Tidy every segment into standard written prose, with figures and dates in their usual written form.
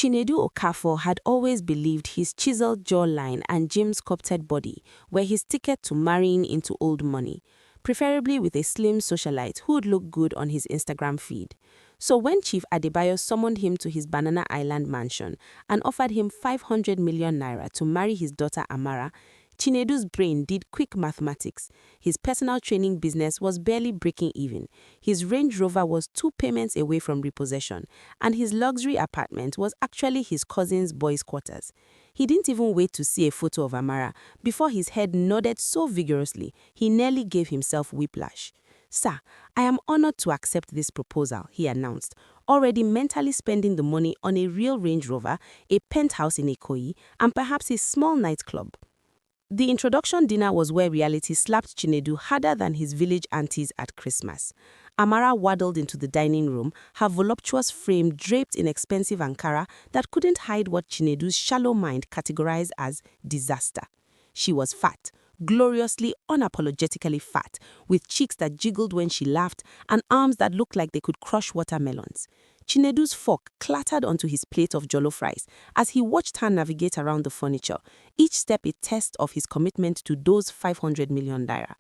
Chinedu Okafor had always believed his chiseled jawline and gym-sculpted body were his ticket to marrying into old money, preferably with a slim socialite who would look good on his Instagram feed. So when Chief Adebayo summoned him to his Banana Island mansion and offered him 500 million naira to marry his daughter Amara, Chinedu's brain did quick mathematics. His personal training business was barely breaking even. His Range Rover was 2 payments away from repossession, and his luxury apartment was actually his cousin's boys' quarters. He didn't even wait to see a photo of Amara before his head nodded so vigorously he nearly gave himself whiplash. "Sir, I am honored to accept this proposal," he announced, already mentally spending the money on a real Range Rover, a penthouse in Ikoyi, and perhaps a small nightclub. The introduction dinner was where reality slapped Chinedu harder than his village aunties at Christmas. Amara waddled into the dining room, her voluptuous frame draped in expensive Ankara that couldn't hide what Chinedu's shallow mind categorized as disaster. She was fat, gloriously, unapologetically fat, with cheeks that jiggled when she laughed and arms that looked like they could crush watermelons. Chinedu's fork clattered onto his plate of jollof rice as he watched her navigate around the furniture, each step a test of his commitment to those 500 million naira.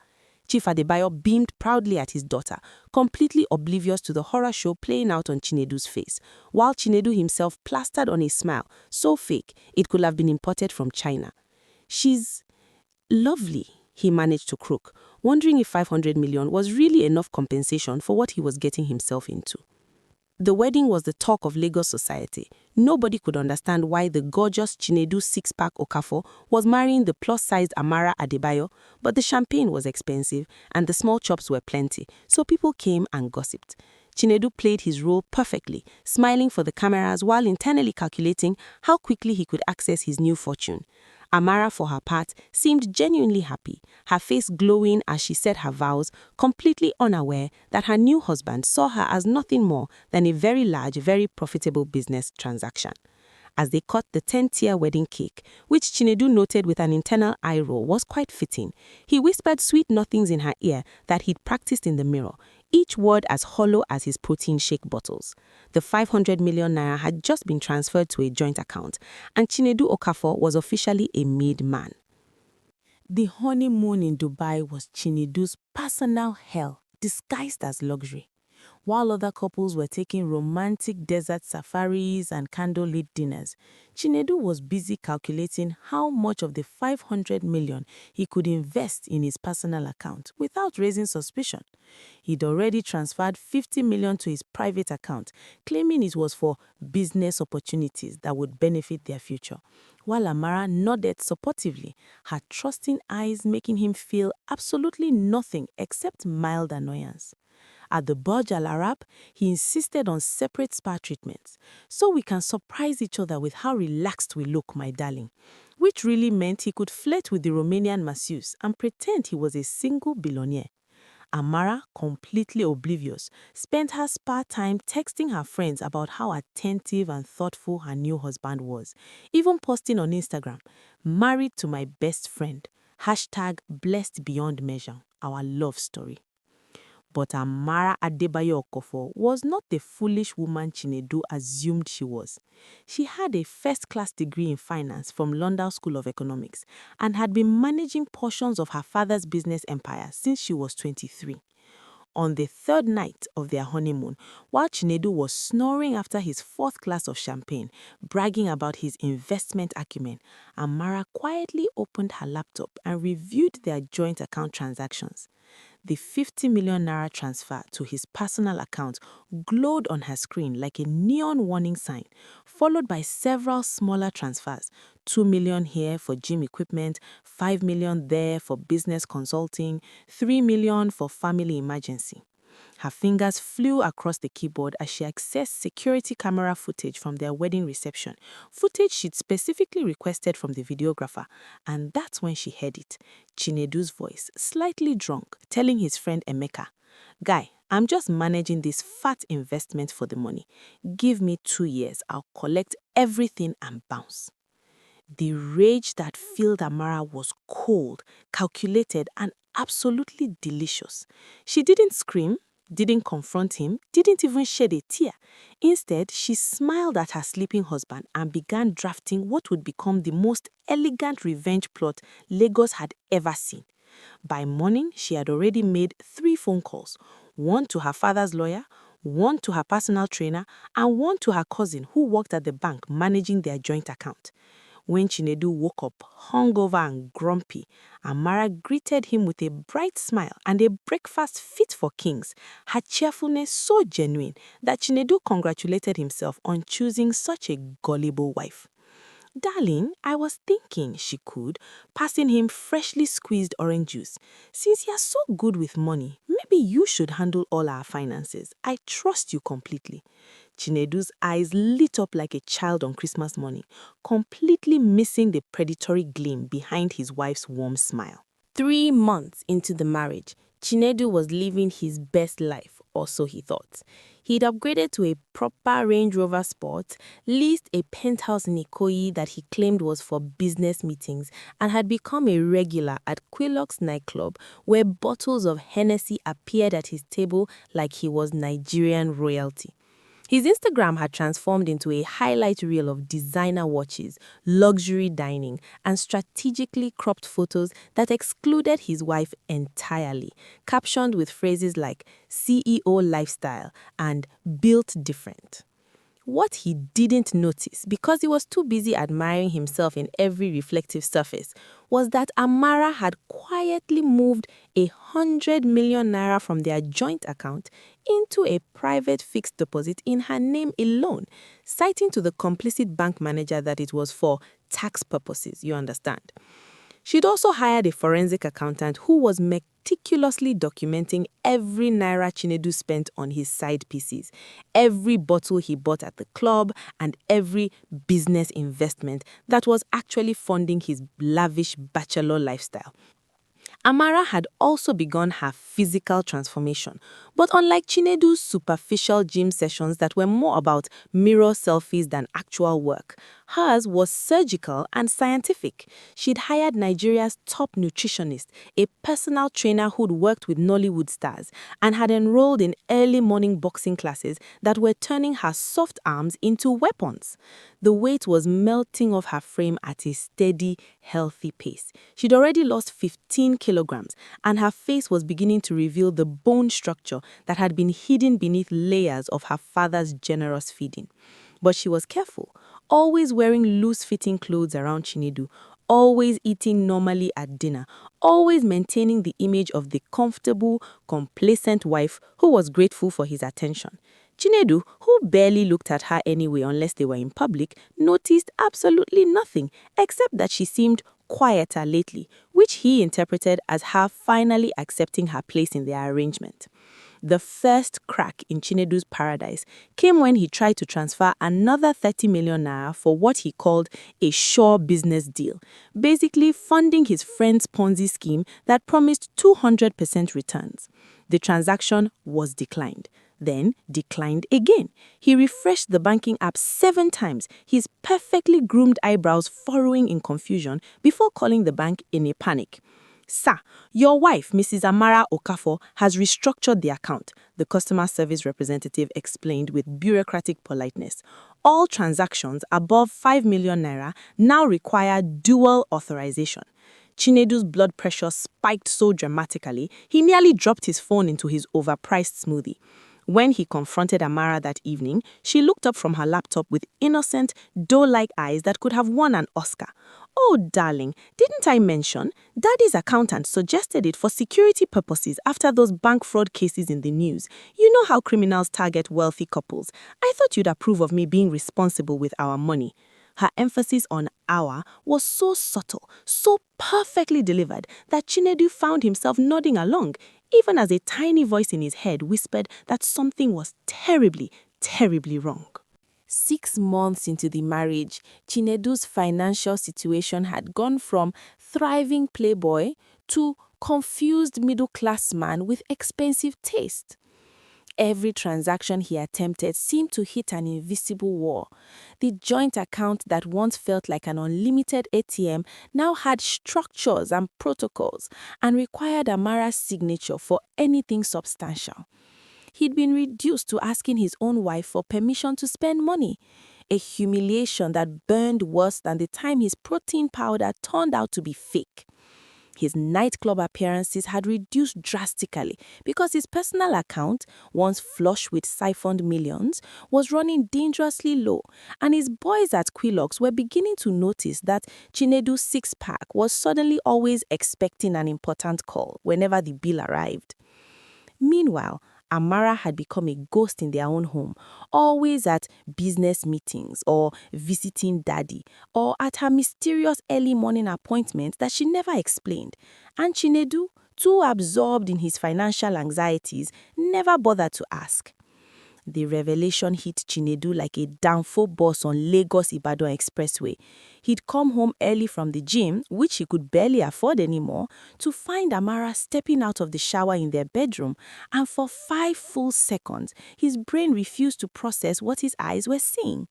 Chief Adebayo beamed proudly at his daughter, completely oblivious to the horror show playing out on Chinedu's face, while Chinedu himself plastered on a smile so fake it could have been imported from China. "She's lovely," he managed to croak, wondering if 500 million was really enough compensation for what he was getting himself into. The wedding was the talk of Lagos society. Nobody could understand why the gorgeous Chinedu six-pack Okafor was marrying the plus-sized Amara Adebayo, but the champagne was expensive and the small chops were plenty, so people came and gossiped. Chinedu played his role perfectly, smiling for the cameras while internally calculating how quickly he could access his new fortune. Amara, for her part, seemed genuinely happy, her face glowing as she said her vows, completely unaware that her new husband saw her as nothing more than a very large, very profitable business transaction. As they cut the 10-tier wedding cake, which Chinedu noted with an internal eye roll was quite fitting, he whispered sweet nothings in her ear that he'd practiced in the mirror, each word as hollow as his protein shake bottles. The 500 million naira had just been transferred to a joint account, and Chinedu Okafor was officially a made man. The honeymoon in Dubai was Chinedu's personal hell, disguised as luxury. While other couples were taking romantic desert safaris and candlelit dinners, Chinedu was busy calculating how much of the 500 million he could invest in his personal account without raising suspicion. He'd already transferred 50 million to his private account, claiming it was for business opportunities that would benefit their future, while Amara nodded supportively, her trusting eyes making him feel absolutely nothing except mild annoyance. At the Burj Al Arab, he insisted on separate spa treatments, "So we can surprise each other with how relaxed we look, my darling," which really meant he could flirt with the Romanian masseuse and pretend he was a single billionaire. Amara, completely oblivious, spent her spa time texting her friends about how attentive and thoughtful her new husband was, even posting on Instagram, "Married to my best friend, #blessed beyond measure, our love story." But Amara Adebayo Okafor was not the foolish woman Chinedu assumed she was. She had a first-class degree in finance from London School of Economics and had been managing portions of her father's business empire since she was 23. On the third night of their honeymoon, while Chinedu was snoring after his 4th glass of champagne, bragging about his investment acumen, Amara quietly opened her laptop and reviewed their joint account transactions. The 50 million naira transfer to his personal account glowed on her screen like a neon warning sign, followed by several smaller transfers, 2 million here for gym equipment, 5 million there for business consulting, 3 million for family emergency. Her fingers flew across the keyboard as she accessed security camera footage from their wedding reception, footage she'd specifically requested from the videographer, and that's when she heard it. Chinedu's voice, slightly drunk, telling his friend Emeka, "Guy, I'm just managing this fat investment for the money. Give me 2 years, I'll collect everything and bounce." The rage that filled Amara was cold, calculated, and absolutely delicious. She didn't scream, didn't confront him, didn't even shed a tear. Instead, she smiled at her sleeping husband and began drafting what would become the most elegant revenge plot Lagos had ever seen. By morning, she had already made 3 phone calls, one to her father's lawyer, one to her personal trainer, and one to her cousin who worked at the bank managing their joint account. When Chinedu woke up, hungover and grumpy, Amara greeted him with a bright smile and a breakfast fit for kings, her cheerfulness so genuine that Chinedu congratulated himself on choosing such a gullible wife. "Darling, I was thinking," she cooed, passing him freshly squeezed orange juice. "Since you're so good with money, maybe you should handle all our finances. I trust you completely." Chinedu's eyes lit up like a child on Christmas morning, completely missing the predatory gleam behind his wife's warm smile. 3 months into the marriage, Chinedu was living his best life, or so he thought. He'd upgraded to a proper Range Rover Sport, leased a penthouse in Ikoyi that he claimed was for business meetings, and had become a regular at Quillock's nightclub, where bottles of Hennessy appeared at his table like he was Nigerian royalty. His Instagram had transformed into a highlight reel of designer watches, luxury dining, and strategically cropped photos that excluded his wife entirely, captioned with phrases like CEO lifestyle and built different. What he didn't notice, because he was too busy admiring himself in every reflective surface, was that Amara had quietly moved 100 million naira from their joint account into a private fixed deposit in her name alone, citing to the complicit bank manager that it was for tax purposes, you understand. She'd also hired a forensic accountant who was meticulously documenting every naira Chinedu spent on his side pieces, every bottle he bought at the club, and every business investment that was actually funding his lavish bachelor lifestyle. Amara had also begun her physical transformation, but unlike Chinedu's superficial gym sessions that were more about mirror selfies than actual work, hers was surgical and scientific. She'd hired Nigeria's top nutritionist, a personal trainer who'd worked with Nollywood stars, and had enrolled in early morning boxing classes that were turning her soft arms into weapons. The weight was melting off her frame at a steady, healthy pace. She'd already lost 15 kilograms, and her face was beginning to reveal the bone structure that had been hidden beneath layers of her father's generous feeding. But she was careful, always wearing loose-fitting clothes around Chinedu, always eating normally at dinner, always maintaining the image of the comfortable, complacent wife who was grateful for his attention. Chinedu, who barely looked at her anyway unless they were in public, noticed absolutely nothing except that she seemed quieter lately, which he interpreted as her finally accepting her place in their arrangement. The first crack in Chinedu's paradise came when he tried to transfer another 30 million naira for what he called a sure business deal, basically funding his friend's Ponzi scheme that promised 200% returns. The transaction was declined. Then declined again. He refreshed the banking app 7 times, his perfectly groomed eyebrows furrowing in confusion before calling the bank in a panic. "Sir, your wife, Mrs. Amara Okafor, has restructured the account," the customer service representative explained with bureaucratic politeness. "All transactions above 5 million naira now require dual authorization." Chinedu's blood pressure spiked so dramatically, he nearly dropped his phone into his overpriced smoothie. When he confronted Amara that evening, she looked up from her laptop with innocent, doe-like eyes that could have won an Oscar. "Oh, darling, didn't I mention? Daddy's accountant suggested it for security purposes after those bank fraud cases in the news. You know how criminals target wealthy couples. I thought you'd approve of me being responsible with our money." Her emphasis on "our" was so subtle, so perfectly delivered, that Chinedu found himself nodding along, even as a tiny voice in his head whispered that something was terribly, terribly wrong. 6 months into the marriage, Chinedu's financial situation had gone from thriving playboy to confused middle-class man with expensive taste. Every transaction he attempted seemed to hit an invisible wall. The joint account that once felt like an unlimited ATM now had structures and protocols and required Amara's signature for anything substantial. He'd been reduced to asking his own wife for permission to spend money, a humiliation that burned worse than the time his protein powder turned out to be fake. His nightclub appearances had reduced drastically because his personal account, once flush with siphoned millions, was running dangerously low, and his boys at Quillox were beginning to notice that Chinedu's six-pack was suddenly always expecting an important call whenever the bill arrived. Meanwhile, Amara had become a ghost in their own home, always at business meetings or visiting daddy or at her mysterious early morning appointments that she never explained. And Chinedu, too absorbed in his financial anxieties, never bothered to ask. The revelation hit Chinedu like a downfall bus on Lagos-Ibadan Expressway. He'd come home early from the gym, which he could barely afford anymore, to find Amara stepping out of the shower in their bedroom, and for 5 full seconds, his brain refused to process what his eyes were seeing.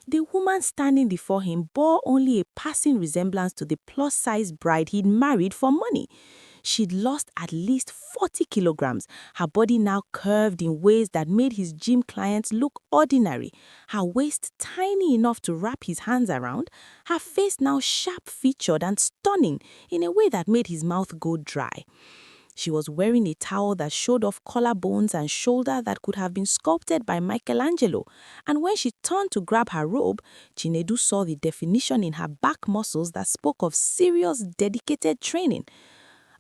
The woman standing before him bore only a passing resemblance to the plus-size bride he'd married for money. She'd lost at least 40 kilograms, her body now curved in ways that made his gym clients look ordinary, her waist tiny enough to wrap his hands around, her face now sharp-featured and stunning in a way that made his mouth go dry. She was wearing a towel that showed off collarbones and shoulder that could have been sculpted by Michelangelo, and when she turned to grab her robe, Chinedu saw the definition in her back muscles that spoke of serious, dedicated training.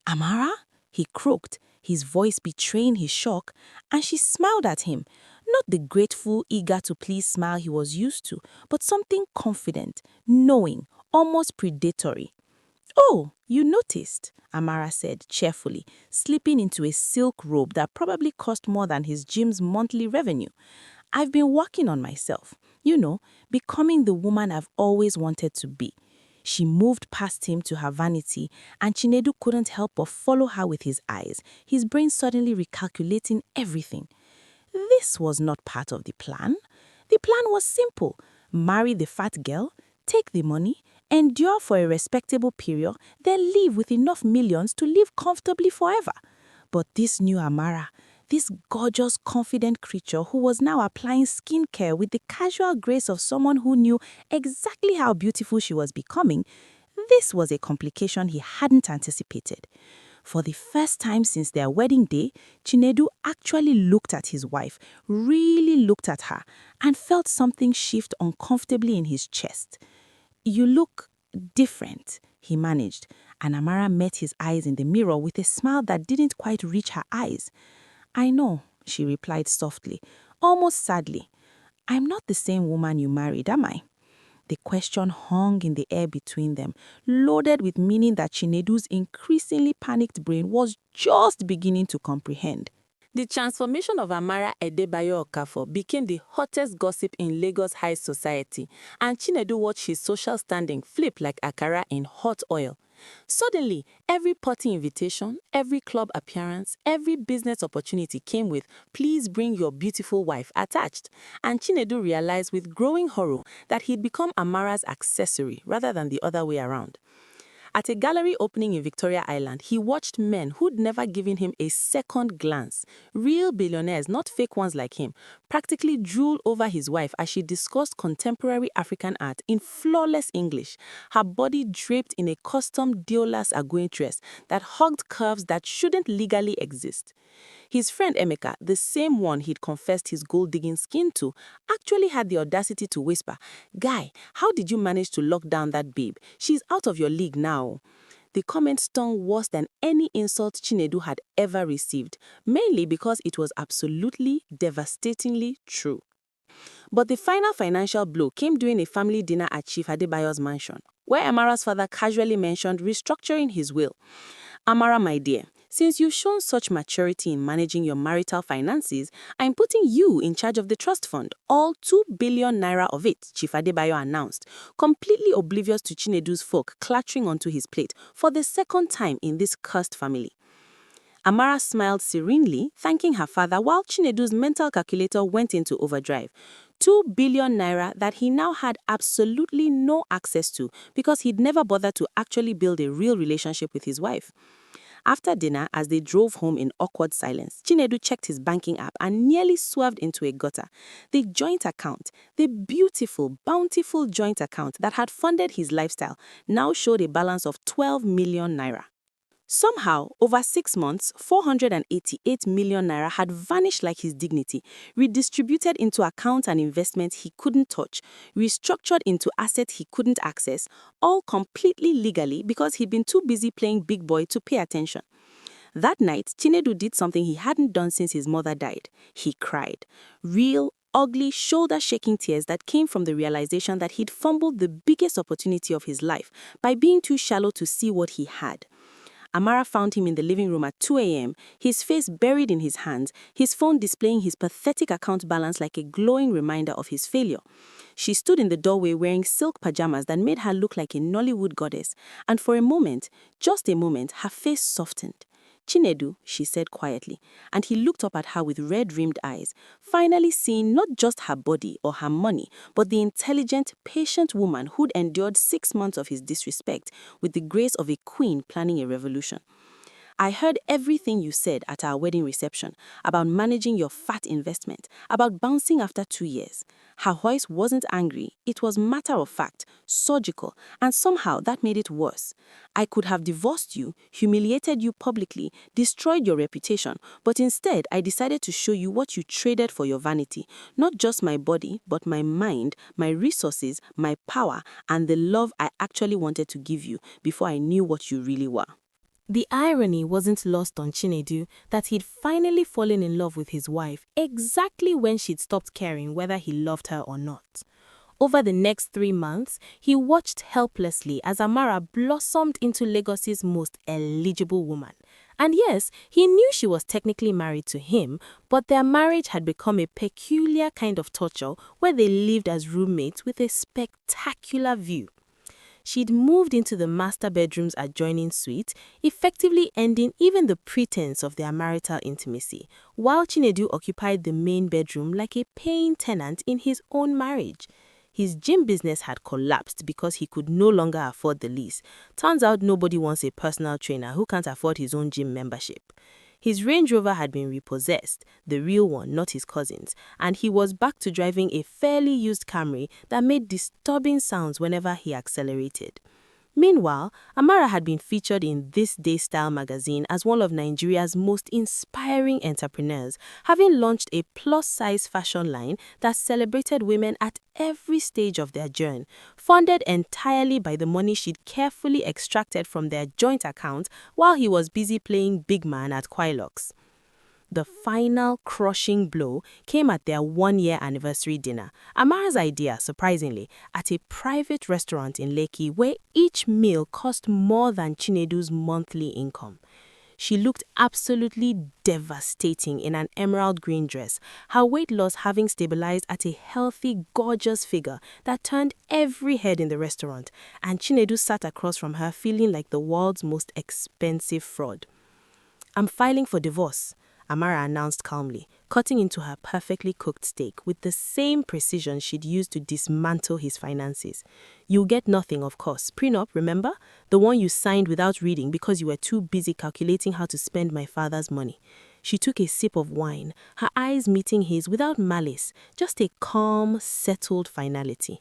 "Amara?" he croaked, his voice betraying his shock, and she smiled at him, not the grateful, eager-to-please smile he was used to, but something confident, knowing, almost predatory. "Oh, you noticed," Amara said cheerfully, slipping into a silk robe that probably cost more than his gym's monthly revenue. "I've been working on myself, becoming the woman I've always wanted to be." She moved past him to her vanity, and Chinedu couldn't help but follow her with his eyes, his brain suddenly recalculating everything. This was not part of the plan. The plan was simple: marry the fat girl, take the money, endure for a respectable period, then leave with enough millions to live comfortably forever. But this new Amara, this gorgeous, confident creature who was now applying skincare with the casual grace of someone who knew exactly how beautiful she was becoming, this was a complication he hadn't anticipated. For the first time since their wedding day, Chinedu actually looked at his wife, really looked at her, and felt something shift uncomfortably in his chest. "You look different," he managed, and Amara met his eyes in the mirror with a smile that didn't quite reach her eyes. "I know," she replied softly, almost sadly. "I'm not the same woman you married, am I?" The question hung in the air between them, loaded with meaning that Chinedu's increasingly panicked brain was just beginning to comprehend. The transformation of Amara Adebayo Okafor became the hottest gossip in Lagos high society, and Chinedu watched his social standing flip like akara in hot oil. Suddenly, every party invitation, every club appearance, every business opportunity came with "please bring your beautiful wife" attached, and Chinedu realized with growing horror that he'd become Amara's accessory rather than the other way around. At a gallery opening in Victoria Island, he watched men who'd never given him a second glance, real billionaires, not fake ones like him, practically drool over his wife as she discussed contemporary African art in flawless English, her body draped in a custom Diolas Agüe dress that hugged curves that shouldn't legally exist. His friend Emeka, the same one he'd confessed his gold-digging skin to, actually had the audacity to whisper, "Guy, how did you manage to lock down that babe? She's out of your league now." The comment stung worse than any insult Chinedu had ever received, mainly because it was absolutely, devastatingly true. But the final financial blow came during a family dinner at Chief Adebayo's mansion, where Amara's father casually mentioned restructuring his will. "Amara, my dear, since you've shown such maturity in managing your marital finances, I'm putting you in charge of the trust fund, all 2 billion naira of it," Chief Adebayo announced, completely oblivious to Chinedu's folk clattering onto his plate for the second time in this cursed family. Amara smiled serenely, thanking her father while Chinedu's mental calculator went into overdrive. 2 billion naira that he now had absolutely no access to because he'd never bothered to actually build a real relationship with his wife. After dinner, as they drove home in awkward silence, Chinedu checked his banking app and nearly swerved into a gutter. The joint account, the beautiful, bountiful joint account that had funded his lifestyle, now showed a balance of 12 million naira. Somehow, over 6 months, 488 million naira had vanished like his dignity, redistributed into accounts and investments he couldn't touch, restructured into assets he couldn't access, all completely legally because he'd been too busy playing big boy to pay attention. That night, Chinedu did something he hadn't done since his mother died. He cried. Real, ugly, shoulder-shaking tears that came from the realization that he'd fumbled the biggest opportunity of his life by being too shallow to see what he had. Amara found him in the living room at 2 a.m., his face buried in his hands, his phone displaying his pathetic account balance like a glowing reminder of his failure. She stood in the doorway wearing silk pajamas that made her look like a Nollywood goddess, and for a moment, just a moment, her face softened. "Chinedu," she said quietly, and he looked up at her with red-rimmed eyes, finally seeing not just her body or her money, but the intelligent, patient woman who'd endured 6 months of his disrespect with the grace of a queen planning a revolution. "I heard everything you said at our wedding reception about managing your fat investment, about bouncing after 2 years. Her voice wasn't angry, it was matter of fact, surgical, and somehow that made it worse. I could have divorced you, humiliated you publicly, destroyed your reputation, but instead I decided to show you what you traded for your vanity, not just my body, but my mind, my resources, my power, and the love I actually wanted to give you before I knew what you really were." The irony wasn't lost on Chinedu that he'd finally fallen in love with his wife exactly when she'd stopped caring whether he loved her or not. Over the next 3 months, he watched helplessly as Amara blossomed into Lagos's most eligible woman. And yes, he knew she was technically married to him, but their marriage had become a peculiar kind of torture where they lived as roommates with a spectacular view. She'd moved into the master bedroom's adjoining suite, effectively ending even the pretense of their marital intimacy, while Chinedu occupied the main bedroom like a paying tenant in his own marriage. His gym business had collapsed because he could no longer afford the lease. Turns out nobody wants a personal trainer who can't afford his own gym membership. His Range Rover had been repossessed, the real one, not his cousin's, and he was back to driving a fairly used Camry that made disturbing sounds whenever he accelerated. Meanwhile, Amara had been featured in This Day Style magazine as one of Nigeria's most inspiring entrepreneurs, having launched a plus-size fashion line that celebrated women at every stage of their journey, funded entirely by the money she'd carefully extracted from their joint account while he was busy playing big man at Quilox. The final crushing blow came at their 1-year anniversary dinner, Amara's idea, surprisingly, at a private restaurant in Lekki where each meal cost more than Chinedu's monthly income. She looked absolutely devastating in an emerald green dress, her weight loss having stabilized at a healthy, gorgeous figure that turned every head in the restaurant, and Chinedu sat across from her feeling like the world's most expensive fraud. "I'm filing for divorce," Amara announced calmly, cutting into her perfectly cooked steak with the same precision she'd used to dismantle his finances. "You'll get nothing, of course. Prenup, remember? The one you signed without reading because you were too busy calculating how to spend my father's money." She took a sip of wine, her eyes meeting his without malice, just a calm, settled finality.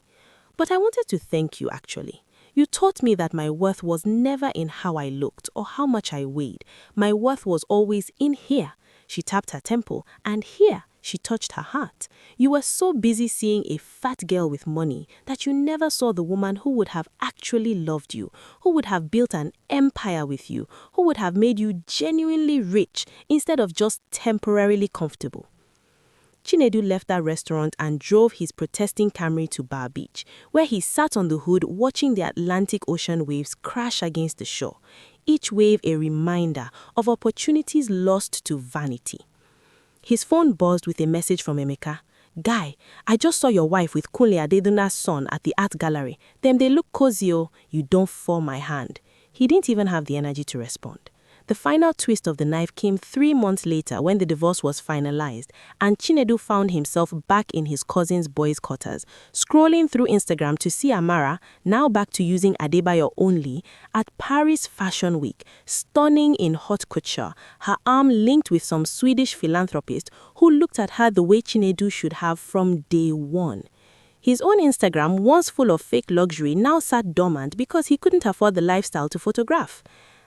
"But I wanted to thank you, actually. You taught me that my worth was never in how I looked or how much I weighed. My worth was always in here." She tapped her temple, and here she touched her heart. "You were so busy seeing a fat girl with money that you never saw the woman who would have actually loved you, who would have built an empire with you, who would have made you genuinely rich instead of just temporarily comfortable." Chinedu left that restaurant and drove his protesting Camry to Bar Beach, where he sat on the hood watching the Atlantic Ocean waves crash against the shore, each wave a reminder of opportunities lost to vanity. His phone buzzed with a message from Emeka. "Guy, I just saw your wife with Kunle Adeduna's son at the art gallery. Them they look cozy, oh. You don't fall my hand." He didn't even have the energy to respond. The final twist of the knife came 3 months later when the divorce was finalized, and Chinedu found himself back in his cousin's boys' quarters, scrolling through Instagram to see Amara, now back to using Adebayo only, at Paris Fashion Week, stunning in haute couture, her arm linked with some Swedish philanthropist who looked at her the way Chinedu should have from day one. His own Instagram, once full of fake luxury, now sat dormant because he couldn't afford the lifestyle to photograph.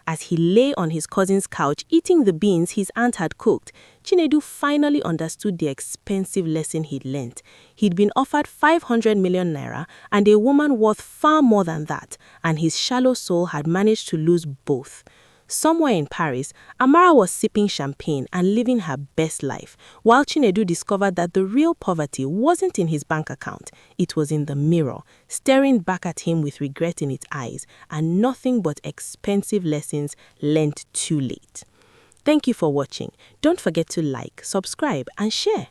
As he lay on his cousin's couch eating the beans his aunt had cooked, Chinedu finally understood the expensive lesson he'd learnt. He'd been offered 500 million naira and a woman worth far more than that, and his shallow soul had managed to lose both. Somewhere in Paris, Amara was sipping champagne and living her best life, while Chinedu discovered that the real poverty wasn't in his bank account, it was in the mirror, staring back at him with regret in its eyes, and nothing but expensive lessons learnt too late. Thank you for watching. Don't forget to like, subscribe, and share.